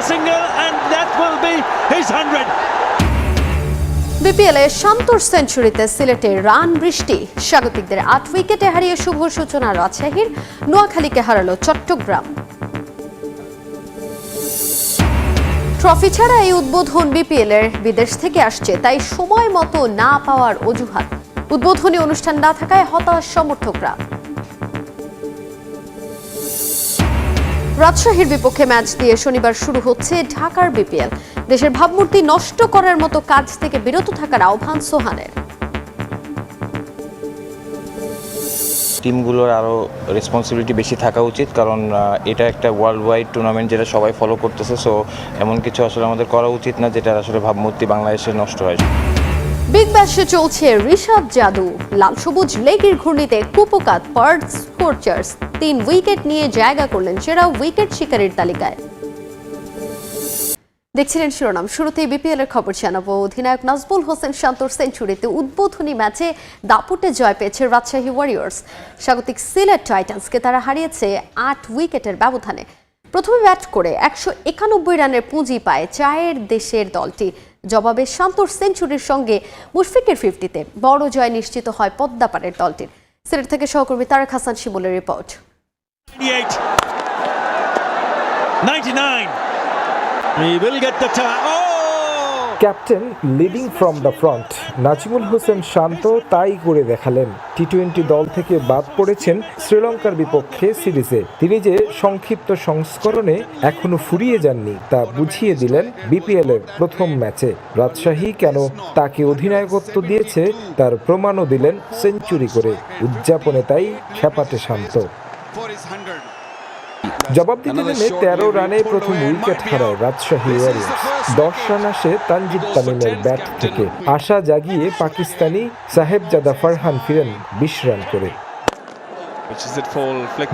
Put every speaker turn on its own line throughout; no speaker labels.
single and that will be his 100.
বিপিএলে শান্তর সেঞ্চুরিতে সিলেটে রান বৃষ্টি, স্বাগতিকদের 8 উইকেটে হারিয়ে শুভ সূচনা রাজশাহীর, নোয়াখালীকে হারালো চট্টগ্রাম। ট্রফি ছাড়া এই উদ্বোধন বিপিএলের বিদেশ থেকে আসছে, তাই সময় মতো না পাওয়ার অজুহাত। উদ্বোধনী অনুষ্ঠান না থাকায় হতাশ সমর্থকরা। রাজশাহীর বিপক্ষে ম্যাচ দিয়ে শনিবার শুরু হচ্ছে ঢাকার বিপিএল। দেশের ভাবমূর্তি নষ্ট করার মতো কাজ থেকে বিরত থাকার আহ্বান সোহানের।
টিমগুলোর আরও রেসপন্সিবিলিটি বেশি থাকা উচিত, কারণ এটা একটা ওয়ার্ল্ড ওয়াইড টুর্নামেন্ট যেটা সবাই ফলো করতেছে। সো এমন কিছু আসলে আমাদের করা উচিত না যেটা আসলে ভাবমূর্তি বাংলাদেশে নষ্ট হয়।
বিগ ব্যাশে চলছে ঋষভ জাদু, লাল সবুজ লেগের ঘূর্ণিতে কুপোকাত পার্থ স্কোরচার্স 3 উইকেট নিয়ে জায়গা করলেন সেরা উইকেট শিকারীর তালিকায়। দেখছিলেন শিরোনাম। শুরুতেই বিপিএল এর খবর জানাবো। অধিনায়ক নাজবুল হোসেন শান্তর সেঞ্চুরিতে উদ্বোধনী ম্যাচে দাপুটে জয় পেয়েছে রাজশাহী ওয়ারিয়র্স। স্বাগতিক সিলেট টাইটান্সকে তারা হারিয়েছে 8 উইকেটের ব্যবধানে। প্রথমে ব্যাট করে 191 রানের পুঁজি পায় চায়ের দেশের দলটি। জবাবে শান্তর সেঞ্চুরির সঙ্গে মুশফিকের 50-তে বড় জয় নিশ্চিত হয় পদ্মাপাড়ের দলটির। সিলেট থেকে সহকর্মী তারেক হাসান শিমুলের report.
99. He will get the tie. Oh!
Captain leading from the front Najmul Hossain Shanto তাই করে দেখালেন। টি-20 দল থেকে বাদ পড়েছেন শ্রীলঙ্কার বিপক্ষে সিরিজে। তিনি যে সংক্ষিপ্ত সংস্করণে এখনো ফুরিয়ে যাননি তা বুঝিয়ে দিলেন বিপিএল এর প্রথম ম্যাচে। রাজশাহী কেন তাকে অধিনায়কত্ব দিয়েছে তার প্রমাণও দিলেন সেঞ্চুরি করে। উদযাপনে তাই খেপাটে শান্ত। জবাব দিতে নেমে 13 রানে প্রথম উইকেট হারায় রাজশাহী ওয়ারিয়র্স। 10 রান আসে তানজিদ তামিমের ব্যাট থেকে। আশা জাগিয়ে পাকিস্তানি সাহেবজাদা ফারহান ফিরেন 20 রান করে।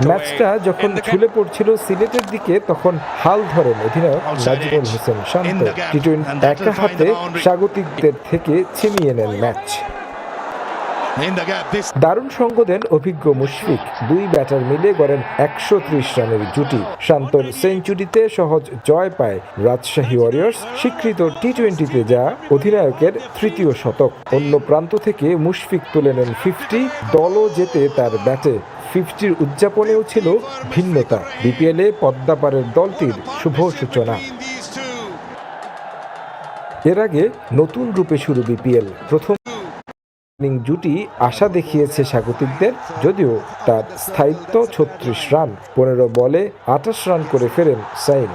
ম্যাচটা যখন ঝুলে পড়ছিল সিলেটের দিকে, তখন হাল ধরেন অধিনায়ক নাজিমুল হোসেন শান্ত। টি-20 একা হাতে স্বাগতিকদের থেকে ছিনিয়ে নেন ম্যাচ। দারুণ সঙ্গ দেন অভিজ্ঞ মুশফিক। 2 ব্যাটার মিলে গড়েন 130 রানের জুটি। শান্তর সেঞ্চুরিতে সহজ জয় পায় রাজশাহী ওয়ারিয়র্স, স্বীকৃত টি-20তে যা অধিনায়কের 3য় শতক। অন্য প্রান্ত থেকে মুশফিক তুলে নেন 50, দলও জেতে তার ব্যাটে। 50-র উদযাপনেও ছিল ভিন্নতা। বিপিএলে পদ্মাপাড়ের দলটির শুভ সূচনা। এর আগে নতুন রূপে শুরু বিপিএল। প্রথম জুটি আশা দেখিয়েছে স্বাগতিকদের, যদিও তার স্থায়িত্ব 36 রান। 15 বলে 28 রান করে ফেরেন সাইন।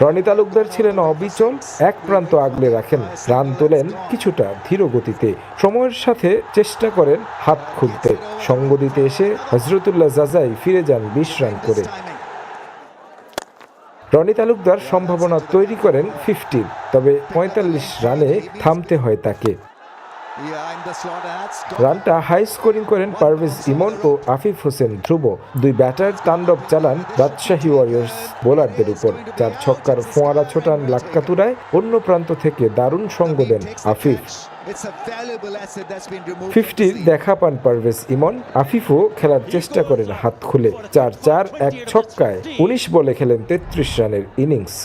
রনি তালুকদার ছিলেন অবিচল, এক প্রান্ত আগলে রাখেন, রান তোলেন কিছুটা ধীর গতিতে। সময়ের সাথে চেষ্টা করেন হাত খুলতে। সঙ্গ দিতে এসে হজরতুল্লাহ জাজাই ফিরে যান 20 রান করে। রনি তালুকদার সম্ভাবনা তৈরি করেন 50, তবে 45 রানে থামতে হয় তাকে। রানটা হাই স্কোরিং করেন পারভেজ ইমন ও আফিফ হোসেন ধ্রুব। 2 ব্যাটার তাণ্ডব চালান রাজশাহী ওয়ারিয়র্স বোলারদের উপর। 4 ছক্কার ফোঁয়ারা ছোটান লাক্কাতুরায়। অন্য প্রান্ত থেকে দারুণ সঙ্গ দেন আফিফ। 50-র দেখা পান পারভেজ ইমন। আফিফও খেলার চেষ্টা করেন হাত খুলে। 4-4 এক ছক্কায় 19 বলে খেলেন 33 রানের ইনিংস।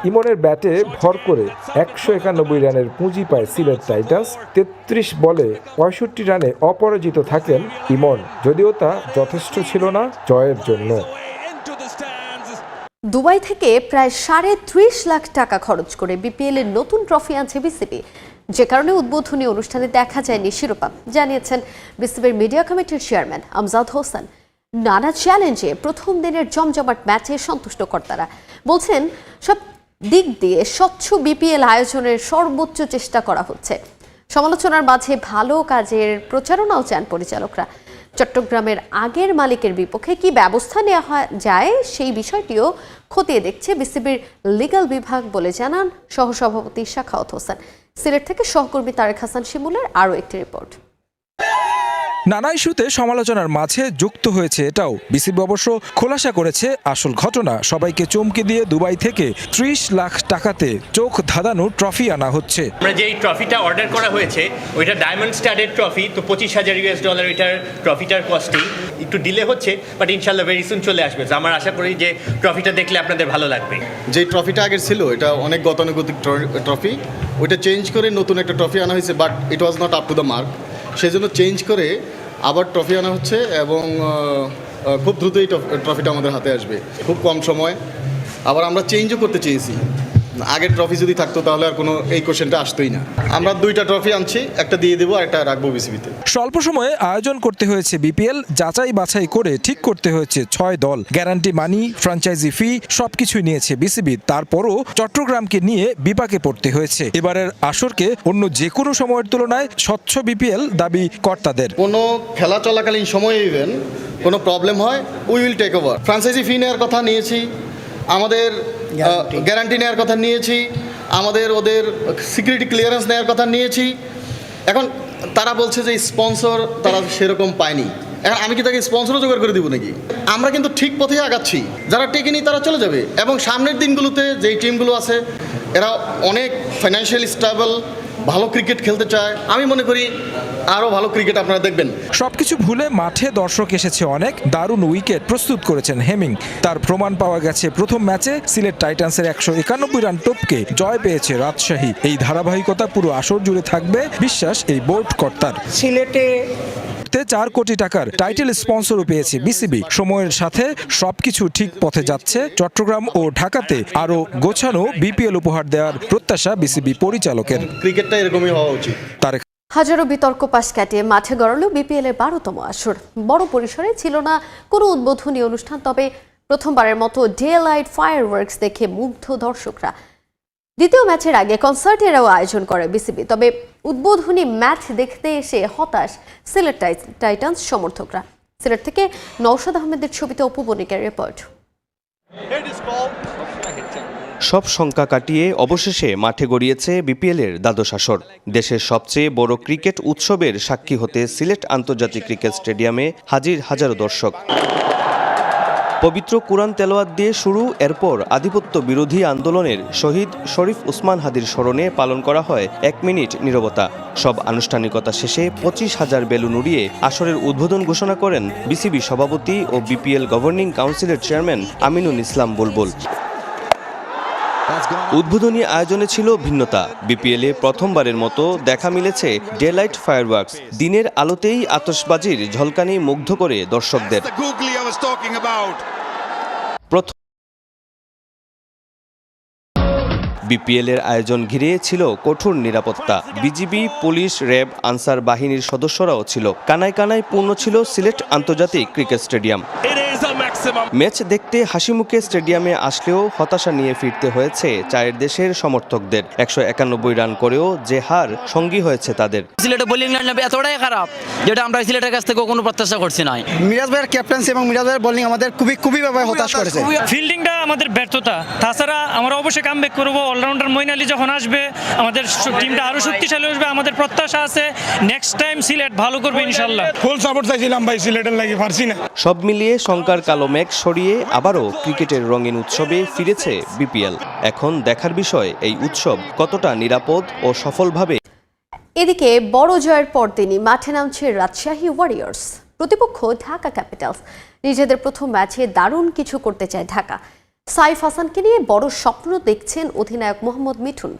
ইমনের ব্যাটে ভর করে 191 রানের পুঁজি পায় সিলেট টাইটান্স। 33 বলে 65 রানে অপরাজিত থাকেন ইমন, যদিও তা যথেষ্ট ছিল না জয়ের জন্য।
দুবাই থেকে প্রায় 30.5 লাখ টাকা খরচ করে বিপিএল এর নতুন ট্রফি আনছে বিসিবি, যে কারণে উদ্বোধনী অনুষ্ঠানে দেখা যায়নি শিরোপা, জানিয়েছেন বিসিবির মিডিয়া কমিটির চেয়ারম্যান আমজাদ হোসেন। নানা চ্যালেঞ্জে প্রথম দিনের জমজমাট ম্যাচে সন্তুষ্ট কর্তারা বলছেন সব দিক দিয়ে স্বচ্ছ বিপিএল আয়োজনের সর্বোচ্চ চেষ্টা করা হচ্ছে। সমালোচনার মাঝে ভালো কাজের প্রচারণাও চান পরিচালকরা। চট্টগ্রামের আগের মালিকের বিপক্ষে কি ব্যবস্থা নেওয়া যায় সেই বিষয়টিও খতিয়ে দেখছে বিসিবির লিগ্যাল বিভাগ বলে জানান সহসভাপতি শাখাওয়াত হোসেন। সিলেট থেকে সহকর্মী তারেক হাসান শিমুলের আরও একটি রিপোর্ট।
নানা ইস্যুতে সমালোচনার মাঝে যুক্ত হয়েছে এটাও। বিসিবি অবশ্য খোলাসা করেছে আসল ঘটনা। সবাইকে চমকে দিয়ে দুবাই থেকে 30 লাখ টাকাতে চোখ ধাঁধানো ট্রফি আনা হচ্ছে।
আমরা যেই ট্রফিটা অর্ডার করা হয়েছে ওইটা ডায়মন্ড স্টাডেড ট্রফি, তো $25,000 ওইটার ট্রফিটার কস্টিং একটু ডিলে হচ্ছে, বাট ইনশাল্লাহ ভেরি সুন চলে আসবে। আমার আশা করি যে ট্রফিটা দেখলে আপনাদের ভালো লাগবে।
যে ট্রফিটা আগের ছিল এটা অনেক গতানুগতিক ট্রফি, ওইটা চেঞ্জ করে নতুন একটা ট্রফি আনা হয়েছে, but it was not up to the mark. সেজন্য চেঞ্জ করে আবার ট্রফি আনা হচ্ছে এবং খুব দ্রুত এই ট্রফিটা আমাদের হাতে আসবে, খুব কম সময়। আবার আমরা চেঞ্জও করতে চেয়েছি, আগের ট্রফি যদি থাকতো তাহলে আর কোনো এই কোশ্চেনটা আসতোই না। আমরা 2টা ট্রফি আনছি, একটা দিয়ে দেবো আর একটা রাখবো বিসিবিতে।
স্বল্প সময়ে আয়োজন করতে হয়েছে বিপিএল, যাচাই বাছাই করে ঠিক করতে হয়েছে 6 দল। গ্যারান্টি মানি, ফ্র্যাঞ্চাইজি ফি সবকিছুই নিয়েছে বিসিবি। তারপরও চট্টগ্রামকে নিয়ে বিপাকে পড়তে হয়েছে। এবারের আসরকে অন্য যে কোনো সময়ের তুলনায় স্বচ্ছ বিপিএল দাবি কর্তাদের।
কোনো খেলা চলাকালীন সময়ে ইভেন কোনো প্রবলেম হয়, we will take over. Franchise fee নেওয়ার কথা নিয়েছি, আমাদের গ্যারান্টি নেওয়ার কথা নিয়েছি, আমাদের ওদের সিকিউরিটি ক্লিয়ারেন্স নেওয়ার কথা নিয়েছি। এখন তারা বলছে যে স্পন্সর তারা সেরকম পায়নি। এখন আমি কি তাকে স্পন্সরও জোগাড় করে দিব নাকি? আমরা কিন্তু ঠিক পথে আগাচ্ছি। যারা টেকেনি তারা চলে যাবে, এবং সামনের দিনগুলোতে যেই টিমগুলো আছে এরা অনেক ফাইন্যান্সিয়ালি স্টেবল, ভালো ক্রিকেট খেলতে চায়। আমি মনে করি আরও ভালো ক্রিকেট আপনারা দেখবেন।
সবকিছু ভুলে মাঠে দর্শক এসেছে অনেক। দারুণ উইকেট প্রস্তুত করেছেন হেমিং। তার প্রমাণ পাওয়া গেছে প্রথম ম্যাচে সিলেট টাইটান্সের 191 রান টপকে জয় পেয়েছে রাজশাহী। এই ধারাবাহিকতা পুরো আসর জুড়ে থাকবে বিশ্বাস এই বোর্ড কর্তার।
সিলেটে
4 কোটি টাকার টাইটেল স্পন্সরও পেয়েছে বিসিবি। সময়ের সাথে সবকিছু ঠিক পথে যাচ্ছে। চট্টগ্রাম ও ঢাকাতে আরও গোছানো বিপিএল উপহার দেওয়ার প্রত্যাশা বিসিবি পরিচালকের।
ক্রিকেটটা এরকমই হওয়া উচিত।
তারেক
হাজারো বিতর্ক পাশ কাটিয়ে মাঠে গড়ালো বিপিএল এর 12তম আসর। বড় পরিসরে ছিল না কোনো উদ্বোধনী অনুষ্ঠান, তবে প্রথমবারের মতো ডে লাইট ফায়ারওয়ার্কস দেখে মুগ্ধ দর্শকরা। দ্বিতীয় ম্যাচের আগে কনসার্টেরও আয়োজন করে বিসিবি, তবে উদ্বোধনী ম্যাচ দেখতে এসে হতাশ সিলেট টাইটান্স সমর্থকরা। সিলেট থেকে নওশাদ আহমেদের ছবিতে অপু বণিকের রিপোর্ট।
সব শঙ্কা কাটিয়ে অবশেষে মাঠে গড়িয়েছে বিপিএলের দ্বাদশ আসর। দেশের সবচেয়ে বড় ক্রিকেট উৎসবের সাক্ষী হতে সিলেট আন্তর্জাতিক ক্রিকেট স্টেডিয়ামে হাজির হাজারো দর্শক। পবিত্র কুরআন তেলাওয়াত দিয়ে শুরু, এরপর আধিপত্য বিরোধী আন্দোলনের শহীদ শরীফ উসমান হাদির স্মরণে পালন করা হয় 1 মিনিট নীরবতা। সব আনুষ্ঠানিকতা শেষে 25,000 বেলুন উড়িয়ে আসরের উদ্বোধন ঘোষণা করেন বিসিবি সভাপতি ও বিপিএল গভর্নিং কাউন্সিলের চেয়ারম্যান আমিনুল ইসলাম বুলবুল। উদ্বোধনী আয়োজনে ছিল ভিন্নতা। বিপিএলে প্রথমবারের মতো দেখা মিলেছে ডে লাইট ফায়ারওয়ার্কস। দিনের আলোতেই আতশবাজির ঝলকানি মুগ্ধ করে দর্শকদের। বিপিএলের আয়োজন ঘিরে ছিল কঠোর নিরাপত্তা। বিজিবি, পুলিশ, র্যাব, আনসার বাহিনীর সদস্যরাও ছিল। কানায় কানায় পূর্ণ ছিল সিলেট আন্তর্জাতিক ক্রিকেট স্টেডিয়াম। ম্যাচ দেখতে হাসিমুখে স্টেডিয়ামে আসলেও হতাশা নিয়ে ফিরতে হয়েছে চায়ের দেশের সমর্থকদের। 191 রান করেও যে হার সঙ্গী হয়েছে তাদের।
সিলেটের বোলিং লাইন এতটাই খারাপ যেটা আমরা সিলেটের কাছ থেকে কোনো প্রত্যাশা করছি না।
মিরাজ ভাইয়ের ক্যাপ্টেন্সি এবং মিরাজ ভাইয়ের বোলিং আমাদের খুবই ভাবে হতাশ করেছে।
ফিল্ডিংটা আমাদের ব্যর্থতা। তাছাড়া আমরা অবশ্যই কামব্যাক করবো। অলরাউন্ডার মঈন আলী যখন আসবে আমাদের টিমটা আরো শক্তিশালী আসবে। আমাদের প্রত্যাশা আছে নেক্সট টাইম সিলেট ভালো করবে ইনশাআল্লাহ। ফুল সাপোর্ট চাইছিলাম ভাই, সিলেটের লাগি পারছি না।
সব মিলিয়ে শঙ্কার কালো মেঘ সরিয়ে আবারও ক্রিকেটের রঙিন উৎসবে ফিরেছে বিপিএল। এখন দেখার বিষয় এই উৎসব কতটা নিরাপদ ও সফলভাবে।
এদিকে বড় জয়ের পরদিনই মাঠে নামছে রাজশাহী ওয়ারিয়র্স। প্রতিপক্ষ ঢাকা ক্যাপিটালস। নিজেদের প্রথম ম্যাচে দারুণ কিছু করতে চায় ঢাকা। সাইফ হাসানকে নিয়ে বড় স্বপ্ন দেখছেন অধিনায়ক মোহাম্মদ মিঠুন।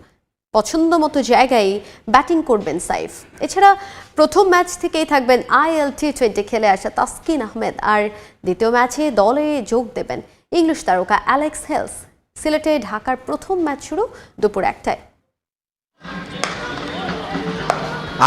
পছন্দ মতো জায়গায় ব্যাটিং করবেন সাইফ। এছাড়া প্রথম ম্যাচ থেকেই থাকবেন IL T20 খেলে আসা তাসকিন আহমেদ, আর দ্বিতীয় ম্যাচে দলে যোগ দেবেন ইংলিশ তারকা অ্যালেক্স হেলস। সিলেটে ঢাকার প্রথম ম্যাচ শুরু দুপুর 1টায়।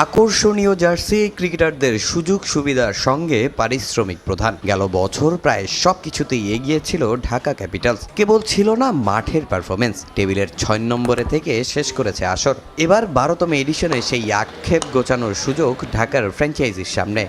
আকর্ষণীয় জার্সি, ক্রিকেটারদের সুযোগ সুবিধার সঙ্গে পারিশ্রমিক প্রধান। গেল বছর প্রায় সবকিছুতেই এগিয়ে ছিল ঢাকা ক্যাপিটালস। কেবল ছিল না মাঠের পারফরমেন্স, টেবিলের 6 নম্বরে থেকে শেষ করেছে আসর। এবার 12তম এডিশনে সেই আক্ষেপ গোছানোর সুযোগ ঢাকার ফ্র্যাঞ্চাইজির সামনে।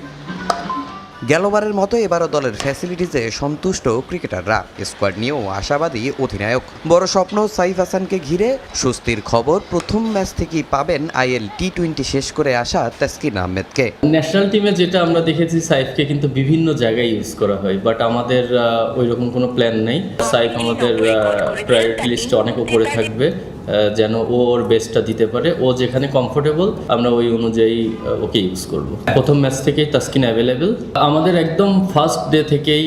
গেলবারের মতো এবারও দলের ফ্যাসিলিটিসে সন্তুষ্ট ক্রিকেটাররা। স্কোয়াড নিয়েও আশাবাদী অধিনায়ক। বড় স্বপ্ন সাইফ হাসানকে ঘিরে। স্বস্তির খবর, প্রথম ম্যাচ থেকেই পাবেন IL T20 শেষ করে আসা তাসকিন আহমেদকে।
ন্যাশনাল টিমে যেটা আমরা দেখেছি, সাইফকে কিন্তু বিভিন্ন জায়গায় ইউজ করা হয়, বাট আমাদের ওইরকম কোনো প্ল্যান নেই। সাইফ আমাদের প্রায়োরিটি লিস্টে অনেক উপরে থাকবে, যেন ও ওর বেস্টটা দিতে পারে। ও যেখানে কমফোর্টেবল আমরা ওই অনুযায়ী ওকে ইউজ করব। প্রথম ম্যাচ থেকেই তাসকিন অ্যাভেলেবেল। আমাদের একদম ফার্স্ট ডে থেকেই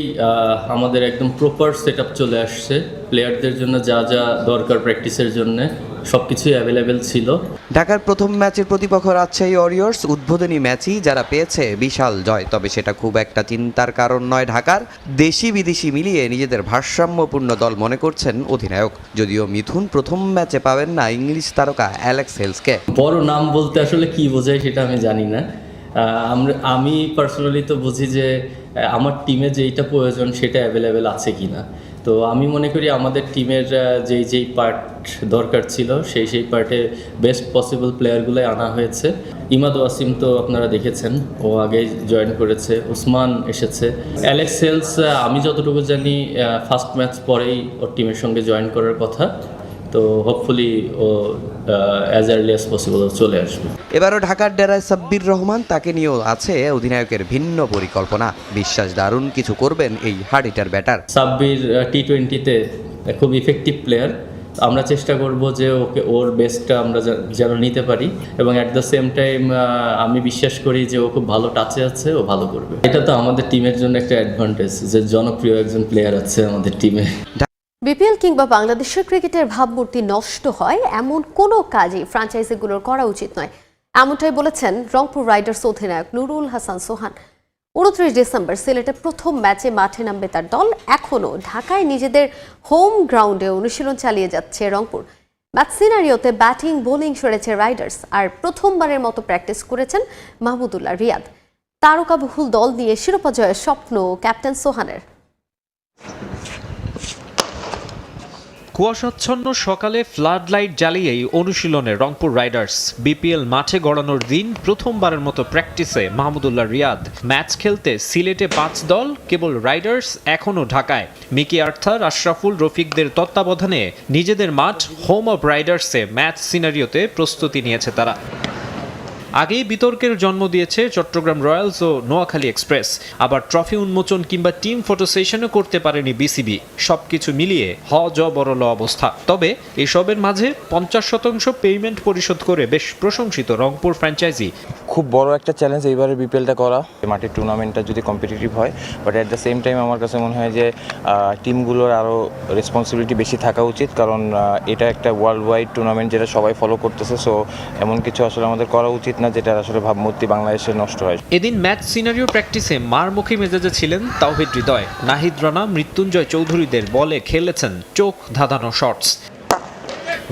আমাদের একদম প্রপার সেট আপ চলে আসছে। প্লেয়ারদের জন্য যা যা দরকার প্র্যাকটিসের জন্য সবকিছুই অ্যাভেলেবেল ছিল।
ঢাকার প্রথম ম্যাচের প্রতিপক্ষ রাজশাহী ওয়ারিয়র্স উদ্বোধনী ম্যাচই যারা পেয়েছে বিশাল জয়, তবে সেটা খুব একটা চিন্তার কারণ নয় ঢাকার। দেশি বিদেশি মিলিয়ে নিজেদের ভারসাম্যপূর্ণ দল মনে করছেন অধিনায়ক। যদিও মিথুন প্রথম ম্যাচে পাবেন না ইংলিশ তারকা অ্যালেক্স হেলসকে।
বড় নাম বলতে আসলে কি বোঝায় সেটা আমি জানি না। আমি পার্সোনালি তো বুঝি যে আমার টিমে যেইটা প্রয়োজন সেটা অ্যাভেলেবেল আছে কি না। তো আমি মনে করি আমাদের টিমের যেই পার্ট দরকার ছিল সেই পার্টে বেস্ট পসিবল প্লেয়ারগুলোই আনা হয়েছে। ইমাদ ওয়াসিম তো আপনারা দেখেছেন, ও আগে জয়েন করেছে। উসমান এসেছে। অ্যালেক্স হেলস আমি যতটুকু জানি ফার্স্ট ম্যাচ পরেই ওর টিমের সঙ্গে জয়েন করার কথা। তো হোপফুলি ও অ্যাজ আর্লি অ্যাজ পসিবল চলে আসবে।
এবারও ঢাকার ডেরায় সাব্বির রহমান, তাকে নিয়েও আছে অধিনায়কের ভিন্ন পরিকল্পনা। বিশ্বাস দারুণ কিছু করবেন এই হার্ডিটার ব্যাটার।
সাব্বির T20-তে খুব ইফেক্টিভ প্লেয়ার। আমরা চেষ্টা করব যে ওকে ওর বেস্টটা আমরা যেন নিতে পারি, এবং অ্যাট দ্য সেম টাইম আমি বিশ্বাস করি যে ও খুব ভালো টাচে আছে, ও ভালো করবে। এটা তো আমাদের টিমের জন্য একটা অ্যাডভান্টেজ যে জনপ্রিয় একজন প্লেয়ার আছে আমাদের টিমে।
বিপিএল কিংবা বাংলাদেশের ক্রিকেটের ভাবমূর্তি নষ্ট হয় এমন কোনো কাজই ফ্র্যাঞ্চাইজিগুলোর করা উচিত নয়, এমনটাই বলেছেন রংপুর রাইডার্স অধিনায়ক নুরুল হাসান সোহান। 29 ডিসেম্বর সিলেটে প্রথম ম্যাচে মাঠে নামবে তার দল। এখনও ঢাকায় নিজেদের হোম গ্রাউন্ডে অনুশীলন চালিয়ে যাচ্ছে রংপুর। ম্যাচ সিনারিওতে ব্যাটিং বোলিং সরেছে রাইডার্স, আর প্রথমবারের মতো প্র্যাকটিস করেছেন মাহমুদুল্লাহ রিয়াদ। তারকাবহুল দল নিয়ে শিরোপা জয়ের স্বপ্ন ক্যাপ্টেন সোহানের।
কুয়াশাচ্ছন্ন সকালে ফ্লাড লাইট জ্বালিয়েই অনুশীলনে রংপুর রাইডার্স। বিপিএল মাঠে গড়ানোর দিন প্রথমবারের মতো প্র্যাকটিসে মাহমুদুল্লাহ রিয়াদ। ম্যাচ খেলতে সিলেটে 5 দল, কেবল রাইডার্স এখনও ঢাকায়। মিকি আর্থার, আশরাফুল, রফিকদের তত্ত্বাবধানে নিজেদের মাঠ হোম অব রাইডার্সে ম্যাচ সিনারিওতে প্রস্তুতি নিয়েছে তারা। আগেই বিতর্কের জন্ম দিয়েছে চট্টগ্রাম রয়্যালস ও নোয়াখালী এক্সপ্রেস। আবার ট্রফি উন্মোচন কিংবা টিম ফটো সেশনও করতে পারেনি বিসিবি। সবকিছু মিলিয়ে বড়ল অবস্থা। তবে এসবের মাঝে 50% পেমেন্ট পরিশোধ করে বেশ প্রশংসিত রংপুর ফ্র্যাঞ্চাইজি।
খুব বড় একটা চ্যালেঞ্জ এইবারে বিপিএলটা করা। মাঠের টুর্নামেন্টটা যদি কম্পিটিটিভ হয়, but at the same time আমার কাছে মনে হয় যে টিমগুলোর আরও রেসপন্সিবিলিটি বেশি থাকা উচিত, কারণ এটা একটা ওয়ার্ল্ড ওয়াইড টুর্নামেন্ট যেটা সবাই ফলো করতেছে। সো এমন কিছু আসলে আমাদের করা উচিত না যেটা আসলে ভাবমূর্তি বাংলাদেশের নষ্ট হয়।
এদিন ম্যাচ সিনারিও প্র্যাকটিসে মারমুখী মেজাজে ছিলেন তাওহিদ হৃদয়। নাহিদ রানা, মৃত্যুঞ্জয় চৌধুরীদের বলে খেলেছেন চোখ ধাঁধানো শটস।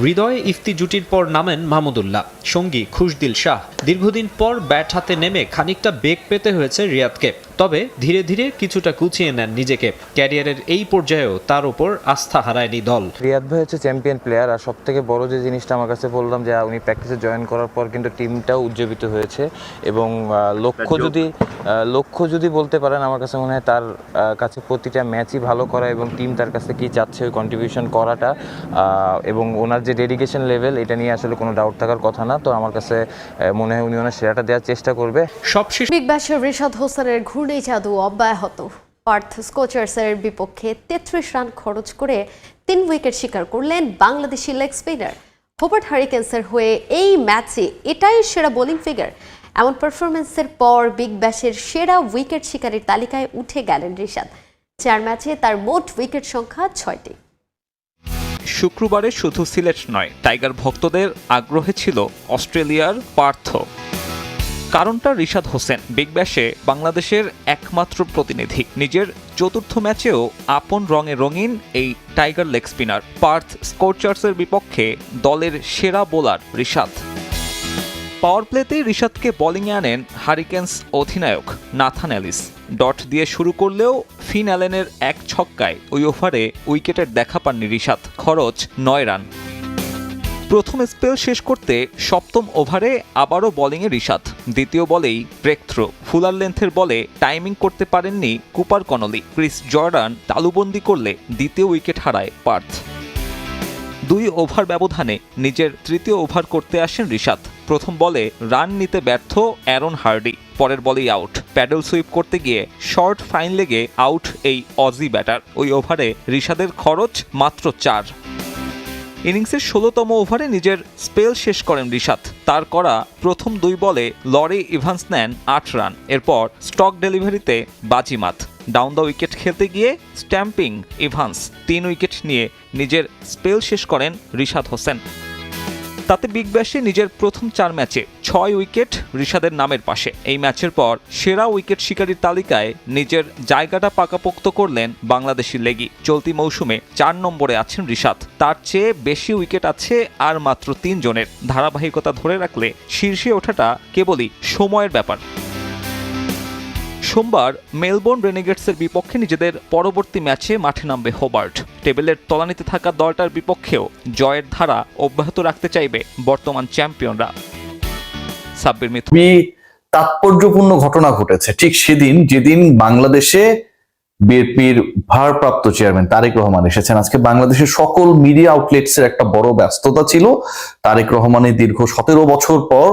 হৃদয় ইফতি জুটির পর নামেন মাহমুদুল্লাহ, সঙ্গী খুশদিল শাহ। দীর্ঘদিন পর ব্যাট হাতে নেমে খানিকটা বেগ পেতে হয়েছে রিয়াদকে, তবে ধীরে ধীরে কিছুটা গুছিয়ে নেন নিজেকে। ক্যারিয়ারের এই পর্যায়েও তার উপর আস্থা হারায়নি দল।
রিয়াদ ভাই হচ্ছে চ্যাম্পিয়ন প্লেয়ার, আর সব থেকে বড় যে জিনিসটা আমার কাছে বললাম যে উনি প্র্যাকটিসে জয়েন করার পর কিন্তু টিমটাও উজ্জীবিত হয়েছে, এবং লক্ষ্য যদি বলতে পারেন, আমার কাছে মনে হয় তার কাছে প্রতিটা ম্যাচই ভালো করা এবং টিম তার কাছে কি চাচ্ছে ওই কন্ট্রিবিউশন করাটা, এবং ওনার যে ডেডিকেশন লেভেল, এটা নিয়ে আসলে কোনো ডাউট থাকার কথা না। তো আমার কাছে মনে হয় উনি ওনার সেরাটা দেওয়ার চেষ্টা করবে।
সবশেষে বিগ ব্যাশের রিশাদ হোসেনের ঘূর্ণি জাদু অব্যাহত। পার্থ স্কোচার্সের বিপক্ষে 33 রান খরচ করে 3 উইকেট শিকার করলেন বাংলাদেশি লেগ স্পিনার। হোবার্ট হারিকেন্সের হয়ে এই ম্যাচে এটাই সেরা বোলিং ফিগার। এমন পারফরমেন্সের পর বিগ ব্যাশের সেরা উইকেট শিকারের তালিকায় উঠে গেলেন রিশাদ। 4 ম্যাচে তার মোট উইকেট সংখ্যা 6টি।
শুক্রবারে শুধু সিলেট নয়, টাইগার ভক্তদের আগ্রহে ছিল অস্ট্রেলিয়ার পার্থ। কারণটা রিশাদ হোসেন, বিগ ব্যাশে বাংলাদেশের একমাত্র প্রতিনিধি। নিজের চতুর্থ ম্যাচেও আপন রঙে রঙিন এই টাইগার লেগ স্পিনার। পার্থ স্কোচার্সের বিপক্ষে দলের সেরা বোলার রিশাদ। পাওয়ার প্লেতেই রিশাদকে বোলিংয়ে আনেন হারিকেন্স অধিনায়ক নাথান এলিস। ডট দিয়ে শুরু করলেও ফিন অ্যালেনের এক ছক্কায় ওই ওভারে উইকেটের দেখা পাননি রিশাদ। খরচ 9 রান। প্রথম স্পেল শেষ করতে সপ্তম ওভারে আবারও বোলিংয়ে রিশাদ, দ্বিতীয় বলেই ব্রেক থ্রো। ফুলার লেন্থের বলে টাইমিং করতে পারেননি কুপার কনলি। ক্রিস জর্ডান তালুবন্দি করলে দ্বিতীয় উইকেট হারায় পার্থ। 2 ওভার ব্যবধানে নিজের তৃতীয় ওভার করতে আসেন রিশাদ। প্রথম বলে রান নিতে ব্যর্থ অ্যারন হার্ডি, পরের বলেই আউট। প্যাডেল সুইপ করতে গিয়ে শর্ট ফাইন লেগে আউট এই অজি ব্যাটার। ওই ওভারে রিশাদের খরচ মাত্র 4। ইনিংসের 16তম ওভারে নিজের স্পেল শেষ করেন রিশাদ। তার করা প্রথম 2 বলে লরি ইভান্স নেন 8 রান। এরপর স্টক ডেলিভারিতে বাজিমাত। ডাউন দ্য উইকেট খেলতে গিয়ে স্ট্যাম্পিং ইভান্স 3 উইকেট নিয়ে নিজের স্পেল শেষ করেন রিশাদ হোসেন। তাতে বিগ ব্যাশে নিজের প্রথম 4 ম্যাচে 6 উইকেট রিশাদের নামের পাশে। এই ম্যাচের পর সেরা উইকেট শিকারীর তালিকায় নিজের জায়গাটা পাকাপোক্ত করলেন বাংলাদেশি লেগি। চলতি মৌসুমে 4 নম্বরে আছেন রিশাদ। তার চেয়ে বেশি উইকেট আছে আর মাত্র 3 জনের। ধারাবাহিকতা ধরে রাখলে শীর্ষে ওঠাটা কেবলই সময়ের ব্যাপার। সোমবার মেলবোর্ন রেনেগেটসের বিপক্ষে নিজেদের পরবর্তী ম্যাচে মাঠে নামবে হোবার্ট। টেবিলের তলানিতে থাকা দলটার বিপক্ষেও জয়ের ধারা অব্যাহত রাখতে চাইবে বর্তমান চ্যাম্পিয়নরা। সাব্বির মিথু।
তাৎপর্যপূর্ণ ঘটনা ঘটেছে ঠিক সেদিন যেদিন বাংলাদেশে বিএনপির ভারপ্রাপ্ত চেয়ারম্যান তারেক রহমান এসেছেন। আজকে বাংলাদেশের সকল মিডিয়া আউটলেটস এর একটা বড় ব্যস্ততা ছিল তারেক রহমানের দীর্ঘ 17 বছর পর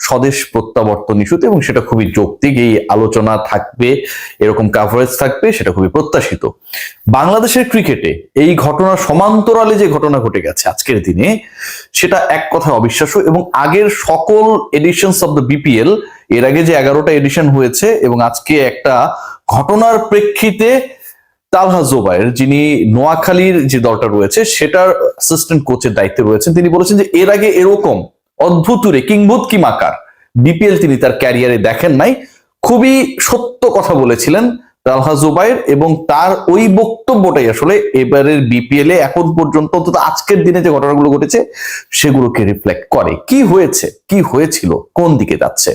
স্বদেশ প্রত্যাবর্তন ইস্যুতে, এবং সেটা খুবই যৌক্তিক। এই আলোচনা থাকবে, এরকম কাভারেজ থাকবে, সেটা খুবই প্রত্যাশিত। বাংলাদেশের ক্রিকেটে এই ঘটনা সমান্তরালে যে ঘটনা ঘটে গেছে আজকের দিনে, সেটা এক কথায় অবিশ্বাস্য। এবং আগের সকল এডিশনস অফ দ্য বিপিএল, এর আগে যে 11টা এডিশন হয়েছে এবং আজকে একটা ঘটনার প্রেক্ষিতে তালহা জোবায়ের, যিনি নোয়াখালীর যে দলটা রয়েছে সেটার অ্যাসিস্ট্যান্ট কোচের দায়িত্বে রয়েছেন, তিনি বলেছেন যে এর আগে এরকম অদ্ভুতুরে কিংবুত কিমাকার বিপিএল তিনি তার ক্যারিয়ারে দেখেন নাই। খুবই সত্য কথা বলেছিলেন তালহা জোবায়ের, এবং তার ওই বক্তব্যটাই আসলে এবারের বিপিএল এ এখন পর্যন্ত অন্তত আজকের দিনে যে ঘটনাগুলো ঘটেছে সেগুলোকে রিফ্লেক্ট করে। কি হয়েছে, কি হয়েছিল, কোন দিকে যাচ্ছে।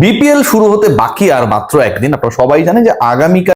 বিপিএল শুরু হতে বাকি আর মাত্র 1 দিন। আপনারা সবাই জানেন যে আগামীকাল